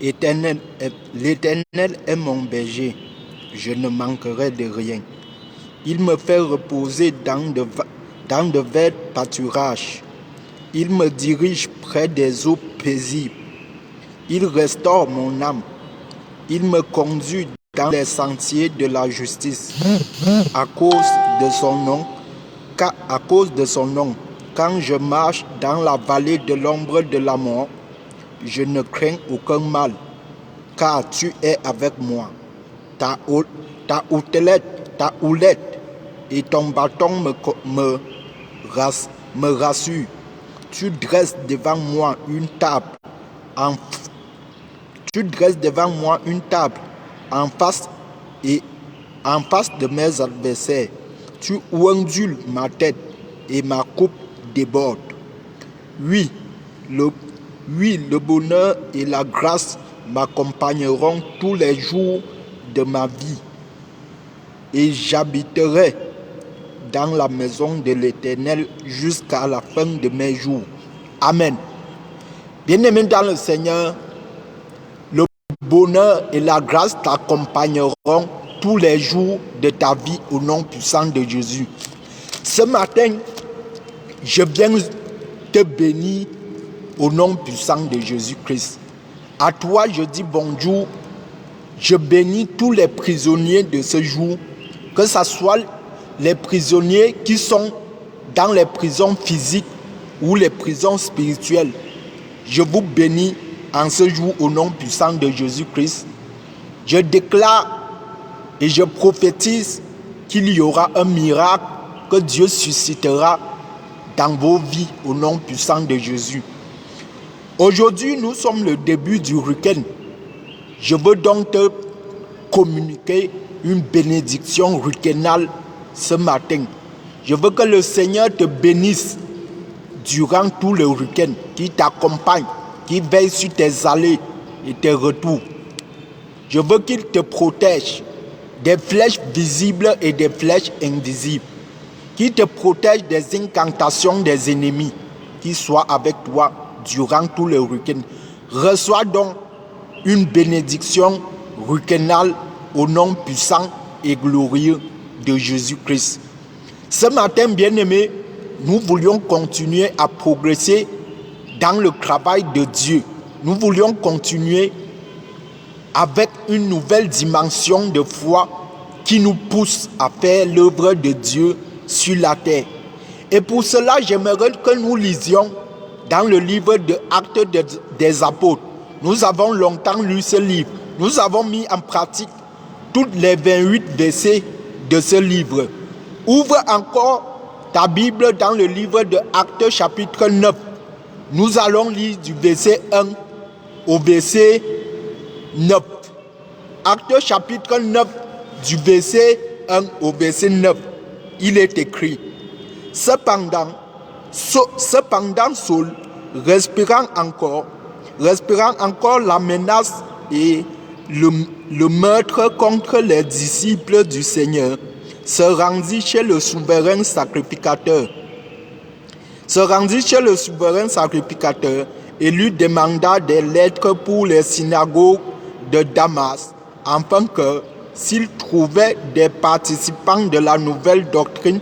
L'Éternel est mon berger, je ne manquerai de rien. Il me fait reposer dans de verts pâturages. Il me dirige près des eaux paisibles. Il restaure mon âme. Il me conduit dans les sentiers de la justice à cause de son nom. À cause de son nom, quand je marche dans la vallée de l'ombre de la mort, je ne crains aucun mal, car tu es avec moi. Ta houlette et ton bâton me rassurent. Tu dresses devant moi une table en, tu dresses devant moi une table en face et en face de mes adversaires. Tu ondules ma tête et ma coupe déborde. Oui, le bonheur et la grâce m'accompagneront tous les jours de ma vie et j'habiterai dans la maison de l'Éternel jusqu'à la fin de mes jours. Amen. Bien-aimé dans le Seigneur, le bonheur et la grâce t'accompagneront tous les jours de ta vie au nom puissant de Jésus. Ce matin, je viens te bénir au nom puissant de Jésus-Christ. À toi, je dis bonjour. Je bénis tous les prisonniers de ce jour, que ce soit les prisonniers qui sont dans les prisons physiques ou les prisons spirituelles. Je vous bénis en ce jour au nom puissant de Jésus-Christ. Je déclare et je prophétise qu'il y aura un miracle que Dieu suscitera dans vos vies au nom puissant de Jésus. Aujourd'hui, nous sommes le début du week-end. Je veux donc te communiquer une bénédiction week-endale ce matin. Je veux que le Seigneur te bénisse durant tout le week-end, qui t'accompagne, qui veille sur tes allées et tes retours. Je veux qu'il te protège des flèches visibles et des flèches invisibles, qui te protège des incantations des ennemis, qui soient avec toi durant tout le week-end. Reçois donc une bénédiction week-endale au nom puissant et glorieux de Jésus-Christ. Ce matin, bien-aimés, nous voulions continuer à progresser dans le travail de Dieu. Nous voulions continuer avec une nouvelle dimension de foi qui nous pousse à faire l'œuvre de Dieu sur la terre. Et pour cela, j'aimerais que nous lisions dans le livre de Actes des Apôtres. Nous avons longtemps lu ce livre. Nous avons mis en pratique tous les 28 versets de ce livre. Ouvre encore ta Bible dans le livre de Actes chapitre 9. Nous allons lire du verset 1 au verset 9. Actes chapitre 9, du verset 1 au verset 9. Il est écrit: Cependant, Saul, respirant encore la menace et le meurtre contre les disciples du Seigneur, se rendit chez le souverain sacrificateur. Et lui demanda des lettres pour les synagogues de Damas, afin que, s'il trouvait des participants de la nouvelle doctrine,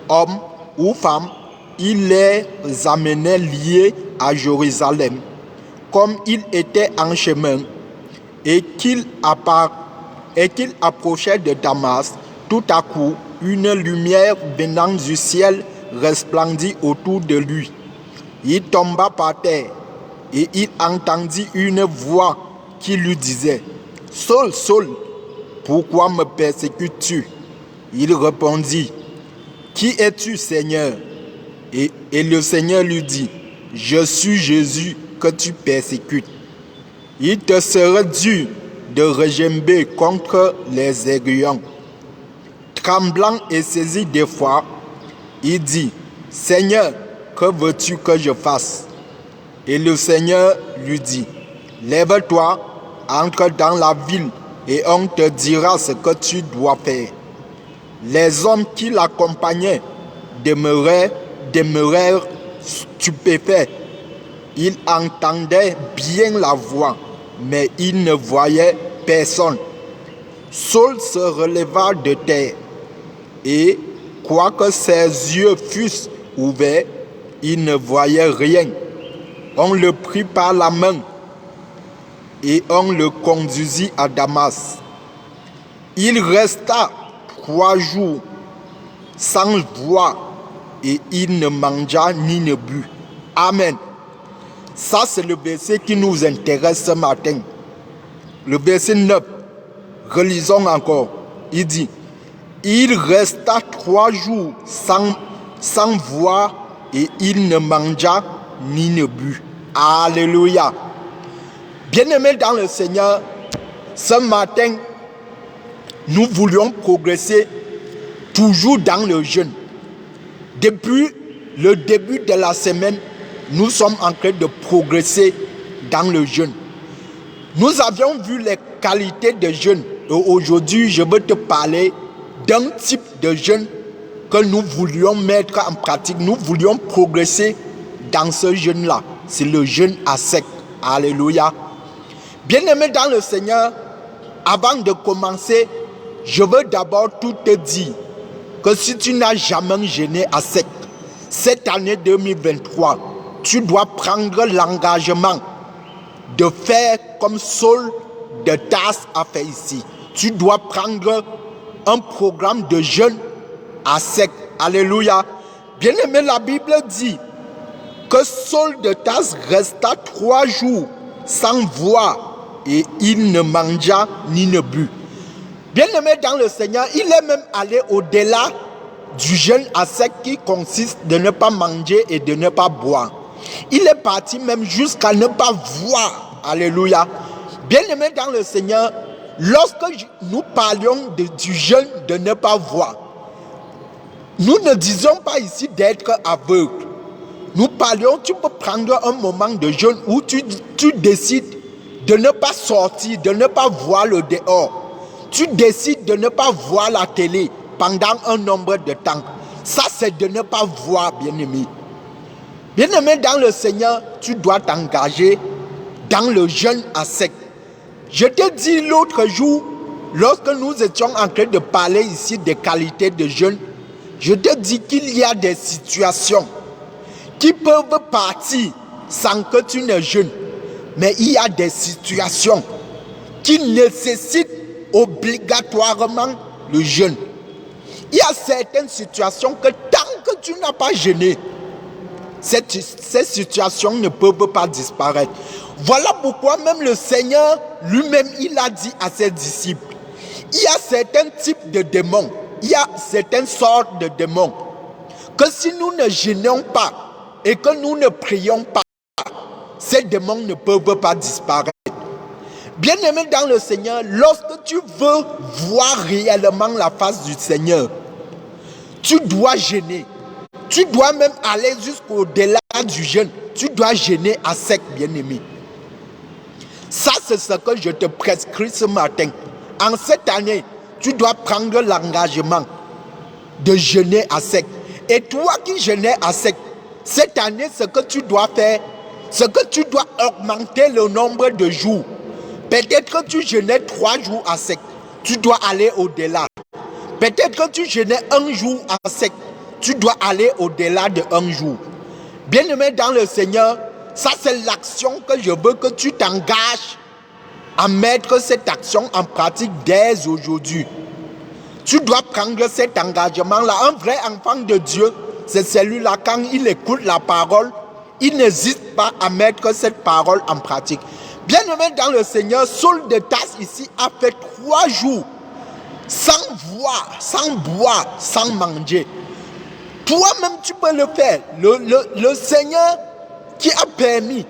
hommes ou femmes, il les amenait liés à Jérusalem. Comme il était en chemin et qu'il approchait de Damas, tout à coup, une lumière venant du ciel resplendit autour de lui. Il tomba par terre et il entendit une voix qui lui disait: Saul, Saul, pourquoi me persécutes-tu? Il répondit: Qui es-tu, Seigneur? Et le Seigneur lui dit: Je suis Jésus que tu persécutes. Il te sera dur de regimber contre les aiguillons. Tremblant et saisi d'effroi, il dit: Seigneur, que veux-tu que je fasse? Et le Seigneur lui dit: Lève-toi, entre dans la ville et on te dira ce que tu dois faire. Les hommes qui l'accompagnaient demeurèrent stupéfaits Il entendait bien la voix, mais il ne voyait personne. Saul se releva de terre, et quoique ses yeux fussent ouverts, il ne voyait rien. On le prit par la main et on le conduisit à Damas. Il resta 3 jours sans voix et il ne mangea ni ne but. Amen. Ça, c'est le verset qui nous intéresse ce matin. Le verset 9. Relisons encore. Il dit, il resta 3 jours sans voix et il ne mangea ni ne but. Alléluia. Bien-aimés dans le Seigneur, ce matin, nous voulions progresser toujours dans le jeûne. Depuis le début de la semaine, nous sommes en train de progresser dans le jeûne. Nous avions vu les qualités de jeûne. Et aujourd'hui, je veux te parler d'un type de jeûne que nous voulions mettre en pratique. Nous voulions progresser dans ce jeûne-là. C'est le jeûne à sec. Alléluia. Bien-aimé dans le Seigneur, avant de commencer, je veux d'abord tout te dire que si tu n'as jamais jeûné à sec, cette année 2023, tu dois prendre l'engagement de faire comme Saul de Tarse a fait ici. Tu dois prendre un programme de jeûne à sec. Alléluia. Bien-aimé, la Bible dit que Saul de Tarse resta 3 jours sans voix et il ne mangea ni ne but. Bien-aimé dans le Seigneur, il est même allé au-delà du jeûne à sec qui consiste de ne pas manger et de ne pas boire. Il est parti même jusqu'à ne pas voir. Alléluia. Bien-aimé dans le Seigneur, lorsque nous parlions du jeûne de ne pas voir, nous ne disons pas ici d'être aveugle. Nous parlions, tu peux prendre un moment de jeûne où tu décides de ne pas sortir, de ne pas voir le dehors. Tu décides de ne pas voir la télé pendant un nombre de temps. Ça, c'est de ne pas voir, bien-aimé. Bien-aimé dans le Seigneur, tu dois t'engager dans le jeûne à sec. Je te dis l'autre jour, lorsque nous étions en train de parler ici des qualités de jeûne, je te dis qu'il y a des situations qui peuvent partir sans que tu ne jeûnes. Mais il y a des situations qui nécessitent obligatoirement le jeûne. Il y a certaines situations que tant que tu n'as pas jeûné, ces situations ne peuvent pas disparaître. Voilà pourquoi même le Seigneur lui-même, il a dit à ses disciples, il y a certains types de démons, il y a certaines sortes de démons, que si nous ne jeûnons pas et que nous ne prions pas, ces démons ne peuvent pas disparaître. Bien-aimé dans le Seigneur, lorsque tu veux voir réellement la face du Seigneur, tu dois jeûner. Tu dois même aller jusqu'au-delà du jeûne. Tu dois jeûner à sec, bien-aimé. Ça, c'est ce que je te prescris ce matin. En cette année, tu dois prendre l'engagement de jeûner à sec. Et toi qui jeûnais à sec, cette année, ce que tu dois faire, c'est que tu dois augmenter le nombre de jours. Peut-être que tu jeûnais 3 jours à sec, tu dois aller au-delà. Peut-être que tu jeûnais 1 jour à sec, tu dois aller au-delà de 1 jour. Bien-aimé dans le Seigneur, ça c'est l'action que je veux que tu t'engages à mettre cette action en pratique dès aujourd'hui. Tu dois prendre cet engagement-là. Un vrai enfant de Dieu, c'est celui-là, quand il écoute la parole, il n'hésite pas à mettre cette parole en pratique. Bien-aimé dans le Seigneur, Saul de Tarse ici a fait 3 jours sans voir, sans boire, sans manger. Toi-même, tu peux le faire. Le Seigneur qui a permis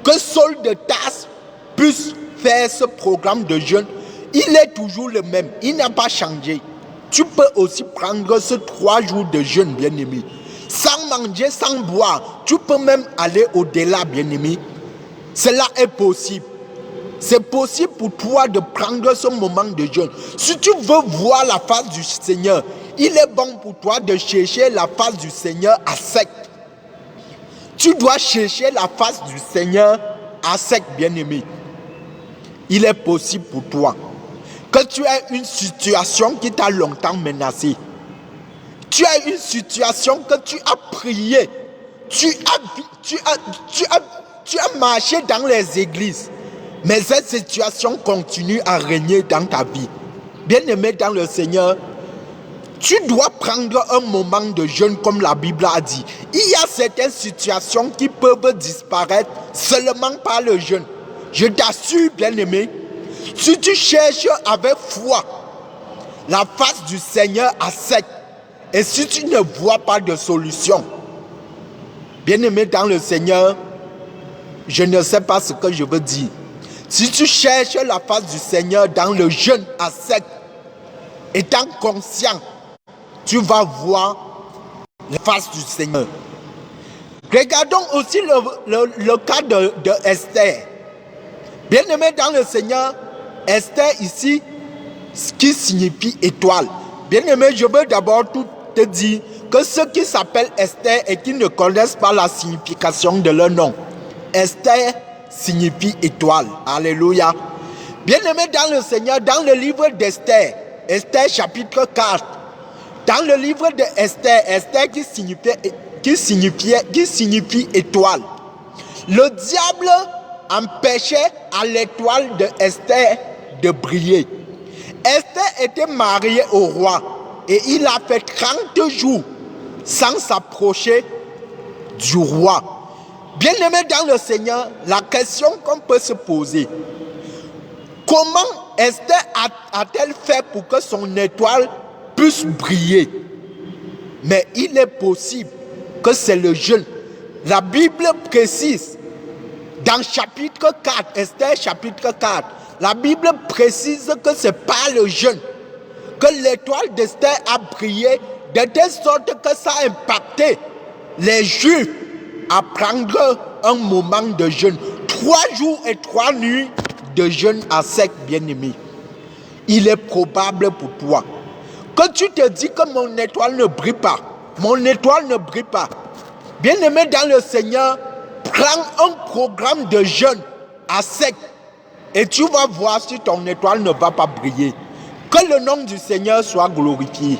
que Saul de Tarse puisse faire ce programme de jeûne, il est toujours le même. Il n'a pas changé. Tu peux aussi prendre ce 3 jours de jeûne, bien-aimé. Sans manger, sans boire. Tu peux même aller au-delà, bien-aimé. Cela est possible. C'est possible pour toi de prendre ce moment de jeûne. Si tu veux voir la face du Seigneur, il est bon pour toi de chercher la face du Seigneur à sec. Tu dois chercher la face du Seigneur à sec, bien-aimé. Il est possible pour toi que tu aies une situation qui t'a longtemps menacé. Tu as une situation que tu as prié. Tu as marché dans les églises. Mais cette situation continue à régner dans ta vie. Bien-aimé dans le Seigneur, tu dois prendre un moment de jeûne comme la Bible a dit. Il y a certaines situations qui peuvent disparaître seulement par le jeûne. Je t'assure, bien-aimé, si tu cherches avec foi la face du Seigneur à sec, et si tu ne vois pas de solution, bien-aimé dans le Seigneur, je ne sais pas ce que je veux dire. Si tu cherches la face du Seigneur dans le jeûne à sec, étant conscient, tu vas voir la face du Seigneur. Regardons aussi le cas de Esther. Bien-aimé dans le Seigneur, Esther ici, ce qui signifie étoile. Bien-aimé, je veux d'abord te dire que ceux qui s'appellent Esther et qui ne connaissent pas la signification de leur nom, Esther signifie étoile. Alléluia. Bien-aimé dans le Seigneur, dans le livre d'Esther, Esther chapitre 4, dans le livre d'Esther, Esther qui signifie étoile. Le diable empêchait à l'étoile de Esther de briller. Esther était mariée au roi et il a fait 30 jours sans s'approcher du roi. Bien-aimé dans le Seigneur, la question qu'on peut se poser, comment Esther a-t-elle fait pour que son étoile puisse briller? Mais il est possible que c'est le jeûne. La Bible précise, dans chapitre 4, Esther chapitre 4, la Bible précise que c'est par le jeûne que l'étoile d'Esther a brillé, de telle sorte que ça a impacté les Juifs à prendre un moment de jeûne. 3 jours et 3 nuits de jeûne à sec, bien-aimé. Il est probable pour toi que tu te dis que mon étoile ne brille pas. Mon étoile ne brille pas. Bien-aimé dans le Seigneur, prends un programme de jeûne à sec et tu vas voir si ton étoile ne va pas briller. Que le nom du Seigneur soit glorifié.